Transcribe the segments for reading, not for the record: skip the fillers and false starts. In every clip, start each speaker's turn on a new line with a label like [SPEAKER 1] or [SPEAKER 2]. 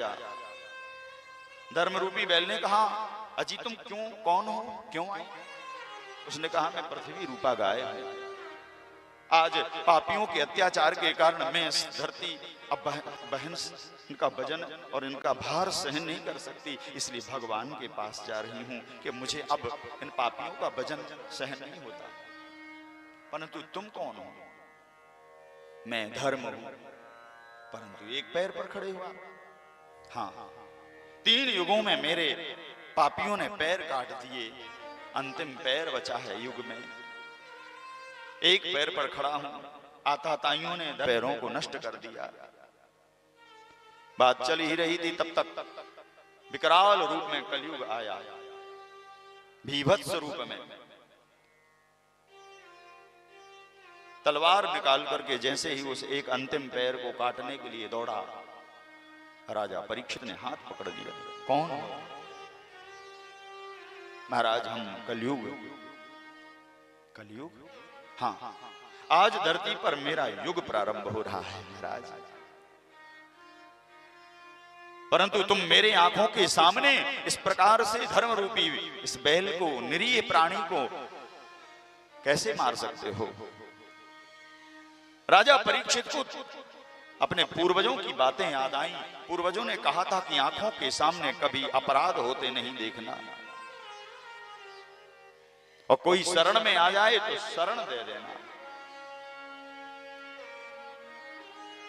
[SPEAKER 1] राजा। धर्म रूपी बैल ने कहा, अजी तुम कौन हो, क्यों आए? उसने कहा, मैं पृथ्वी रूपा गाय हूं। आज पापियों के अत्याचार के कारण मैं इस धरती अब बहन इनका वजन और इनका भार सहन नहीं कर सकती, इसलिए भगवान के पास जा रही हूं कि मुझे अब इन पापियों का वजन सहन नहीं होता। परंतु तुम कौन हो? मैं धर्म हूं, परंतु एक पैर पर खड़े हुआ। हाँ, 3 युगों में मेरे पापियों ने पैर काट दिए, अंतिम पैर बचा है युग में। एक पैर पर खड़ा हूं, आताताइयों ने पैरों को नष्ट कर दिया। बात चल ही रही थी, तब तक विकराल रूप में कलयुग आया, भीभत्स रूप में तलवार निकाल करके जैसे ही उस एक अंतिम पैर को काटने के लिए दौड़ा, राजा परीक्षित ने हाथ पकड़ लिया। कौन हो? महाराज, हम कलयुग। कलयुग? हाँ, आज धरती पर मेरा युग प्रारंभ हो रहा है महाराज, परंतु तुम मेरे आंखों के सामने इस प्रकार से धर्म रूपी इस बैल को, निरीह प्राणी को कैसे मार सकते हो? राजा परीक्षित को अपने पूर्वजों की बातें याद आईं। पूर्वजों ने कहा था कि आंखों के सामने कभी अपराध होते नहीं देखना, और कोई शरण में आ जाए तो शरण दे देना।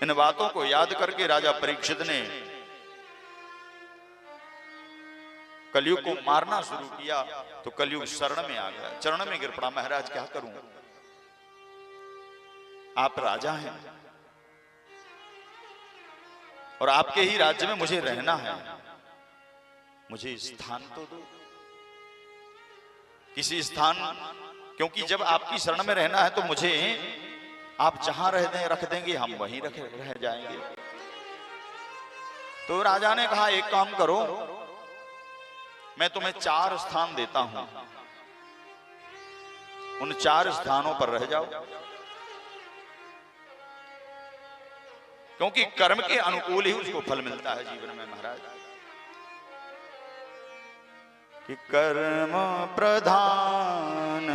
[SPEAKER 1] इन बातों को याद करके राजा परीक्षित ने कलयुग को मारना शुरू किया, तो कलयुग शरण में आ गया, चरण में गिर पड़ा। महाराज, क्या करूं? आप राजा हैं और आपके ही राज्य में मुझे रहना है, मुझे स्थान तो दो, किसी स्थान, क्योंकि जब आपकी शरण में रहना है तो मुझे आप जहां रख देंगे हम वहीं रह जाएंगे। तो राजा ने कहा, एक काम करो, मैं तुम्हें 4 स्थान देता हूं, उन 4 स्थानों पर रह जाओ, क्योंकि कर्म के अनुकूल ही उसको फल मिलता है जीवन में महाराज। कि कर्म प्रधान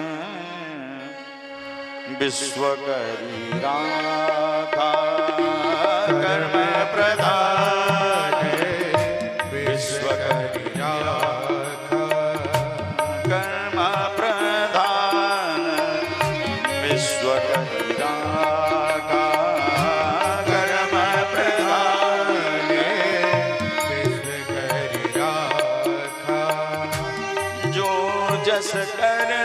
[SPEAKER 1] विश्व करी राखा, कर्म प्रधान विश्व करी राखा, कर्म प्रधान विश्व करी राखा, कर्म प्रधान विश्व करी राखा। जो जस करे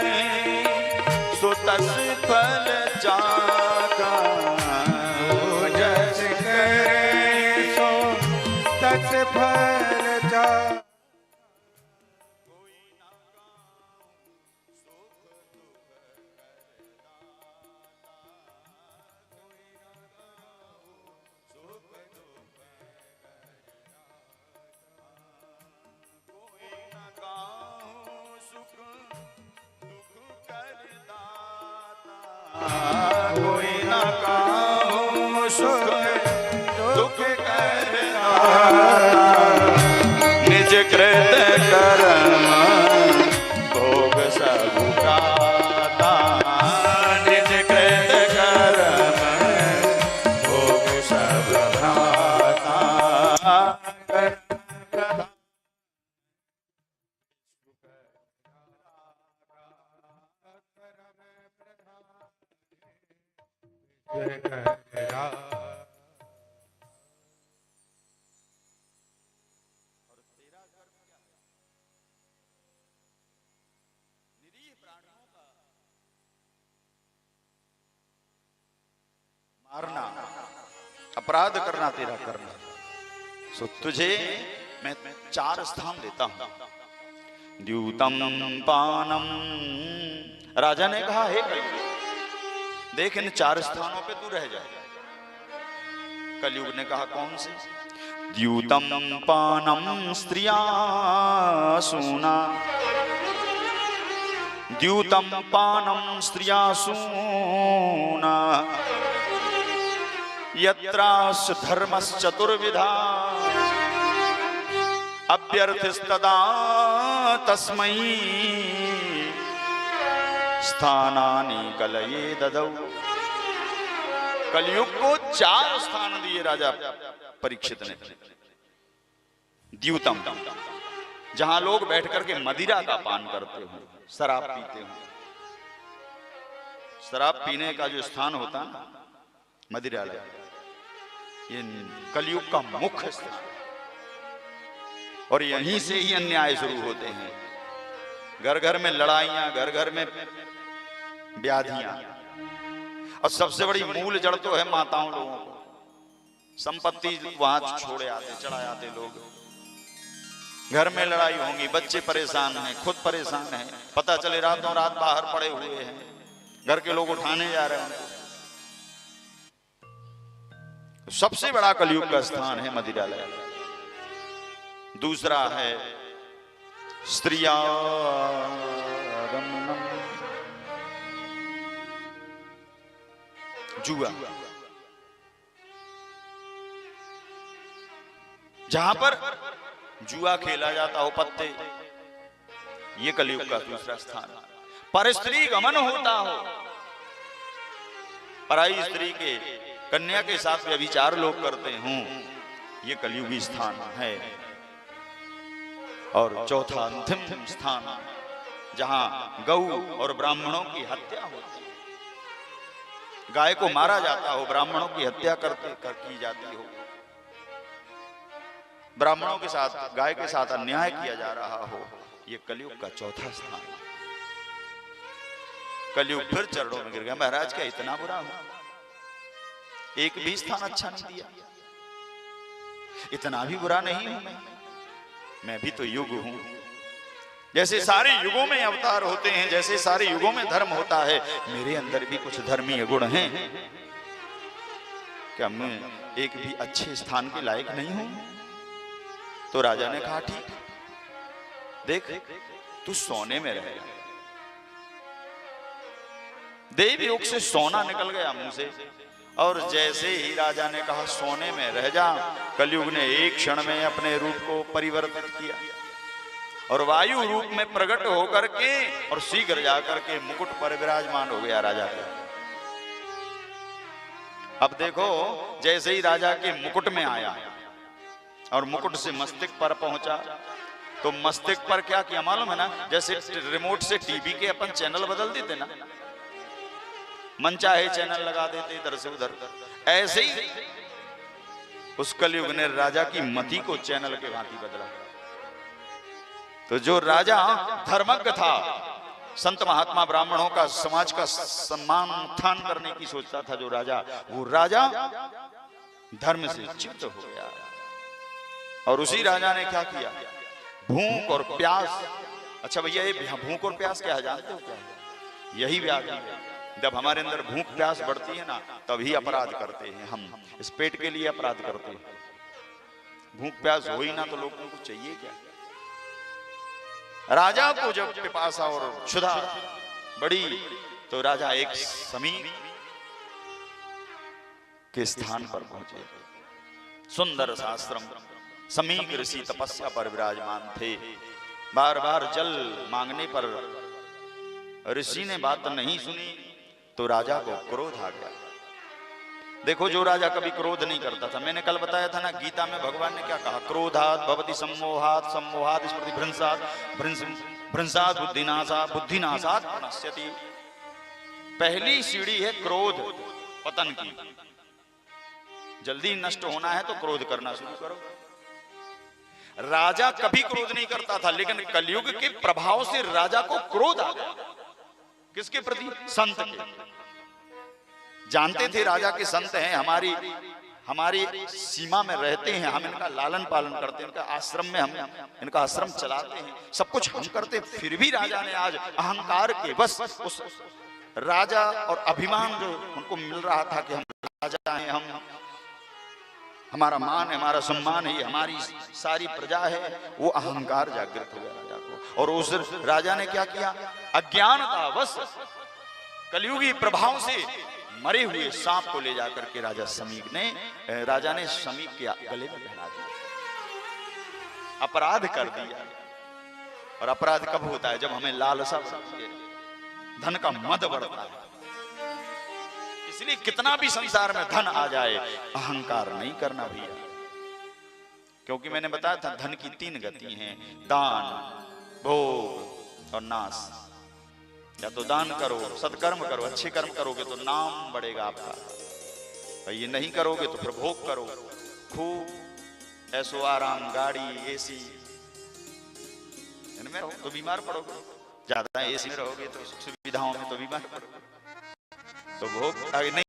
[SPEAKER 1] सो तस फल चाखा, जो जस करे सो तस फल चाखा। कोई न काहू सुख दुख करना, निज कृत कर्म भोग सब गाता, निज कृत कर्म भोग सब भ्राता। मारना, अपराध करना तेरा करना। सो तुझे मैं 4 स्थान देता हूं। द्यूतम पानम, राजा ने कहा, हे कलयुग, देख इन 4 स्थानों पे तू रह जाएगा। कलयुग ने कहा, कौन से? द्यूतम पानम स्त्रिया सूना, द्यूतम पानम स्त्रिया सूना, यत्रास धर्मश्चतुर्विधा, अभ्यर्थिस्तदा तस्मै स्थानानि कलये ददौ। कलयुग को 4 स्थान दिए राजा परीक्षित ने। द्यूतम, जहां लोग बैठ करके मदिरा का पान करते हो, शराब पीते हो। शराब पीने का जो स्थान होता है ना, मदिरालय, ये कलयुग का मुख्य स्थान, और यहीं से ही अन्याय शुरू होते हैं। घर घर में लड़ाइयां, घर घर में व्याधियां, और सबसे बड़ी मूल जड़ तो है माताओं लोगों को। संपत्ति वहां छोड़े आते, चढ़ाए आते लोग। घर में लड़ाई होंगी, बच्चे परेशान हैं, खुद परेशान हैं, पता चले रातों रात बाहर पड़े हुए हैं, घर के लोग उठाने जा रहे हैं। सबसे बड़ा कलयुग का स्थान है मदिरालय। दूसरा है स्त्रियागमनम, जुआ, जहां पर जुआ खेला जाता हो, पत्ते, ये कलयुग का दूसरा स्थान। पर स्त्री गमन होता हो, पराई स्त्री के, कन्या के साथ व्यभिचार लोग करते हों, ये कलयुगी स्थान है। और चौथा अंतिम स्थान, जहां गऊ और ब्राह्मणों की हत्या होती है, गाय को मारा जाता हो, ब्राह्मणों की हत्या की जाती हो, ब्राह्मणों के साथ, गाय के साथ अन्याय किया जा रहा हो, ये कलयुग का चौथा स्थान। कलयुग फिर चरणों में गिर गया। महाराज क्या इतना बुरा हो, एक भी स्थान अच्छा नहीं दिया? इतना भी बुरा नहीं हूं मैं भी तो युग हूं। जैसे सारे युगों में अवतार होते हैं, जैसे सारे युगों में धर्म होता है, मेरे अंदर भी कुछ धर्मीय गुण हैं। क्या मैं एक भी अच्छे स्थान के लायक नहीं हूं? तो राजा ने कहा, ठीक, देख तू सोने में रहेगा। देव योग से सोना निकल गया मुंह से, और जैसे ही राजा ने कहा सोने में रह जा, कलयुग ने एक क्षण में अपने रूप को परिवर्तित किया और वायु रूप में प्रकट होकर के और शीघ्र जाकर के मुकुट पर विराजमान हो गया राजा का। अब देखो, जैसे ही राजा के मुकुट में आया और मुकुट से मस्तिष्क पर पहुंचा, तो मस्तिष्क पर क्या किया मालूम है ना? जैसे रिमोट से टीवी के अपन चैनल बदल देते ना, मन चाहे चैनल लगा देते इधर से उधर, ऐसे ही उस कलयुग ने राजा की मति को चैनल के भांति बदला। तो जो राजा धर्मज्ञ था, संत महात्मा ब्राह्मणों का, समाज का सम्मान उत्थान करने की सोचता था जो राजा, वो राजा धर्म से च्युत हो गया। और उसी राजा ने क्या किया? भूख और प्यास। अच्छा भैया, ये भूख और प्यास क्या है जानते हो? क्या यही व्याधि है। जब हमारे अंदर भूख प्यास बढ़ती है ना, तभी अपराध करते हैं हम। इस पेट के लिए अपराध करते हैं। भूख प्यास हो ही ना तो लोगों को चाहिए क्या? राजा को जब पिपासा और क्षुधा बढ़ी, तो राजा एक समीप के स्थान पर पहुंचे। सुंदर शास्त्रम, समीक ऋषि तपस्या पर विराजमान थे। बार बार जल मांगने पर ऋषि ने बात नहीं सुनी, तो राजा को क्रोध आ गया। देखो, जो राजा कभी क्रोध नहीं करता था, मैंने कल बताया था ना, गीता में भगवान ने क्या कहा? क्रोधात भवति सम्मोहात्, सम्मोहात् स्मृति भ्रंशात्, भ्रंशात् बुद्धिनाशात्, बुद्धिनाशात् प्रणश्यति। पहली सीढ़ी है क्रोध पतन की। जल्दी नष्ट होना है तो क्रोध करना शुरू करो। राजा कभी क्रोध नहीं करता था, लेकिन कलयुग के प्रभाव से राजा को क्रोध आ गया। किसके प्रति? संत के। जानते थे राजा के संत हैं, हमारी सीमा में रहते हैं, हम इनका लालन पालन करते हैं, इनका आश्रम में हम इनका आश्रम चलाते हैं, सब कुछ हम करते, फिर भी राजा ने आज अहंकार के बस उस राजा और अभिमान जो उनको मिल रहा था कि हम राजा हैं, हम हमारा मान है, हमारा सम्मान है, हमारी सारी प्रजा है, वो अहंकार जागृत हो गया राजा को। और उस राजा ने क्या किया? अज्ञानतावश कलयुगी प्रभाव से मरे हुए सांप को ले जाकर के राजा ने समीक के गले में पहना दिया। अपराध कर दिया। और अपराध कब होता है? जब हमें लालसा बढ़ती है, धन का मद बढ़ता है। इसलिए कितना भी संसार में धन आ जाए, अहंकार नहीं करना भैया। क्योंकि मैंने बताया था धन की 3 गति हैं, दान, भोग और नाश। या तो दान करो, सत्कर्म करो, अच्छे कर्म करोगे तो नाम बढ़ेगा आपका, और ये नहीं करोगे तो फिर भोग करो, खूब ऐसो आराम, गाड़ी, एसी, इनमें रहो तो बीमार पड़ोगे, ज्यादा एसी में रहोगे तो सुख सुविधाओं में तो बीमार पड़ोगे। तो भोग नहीं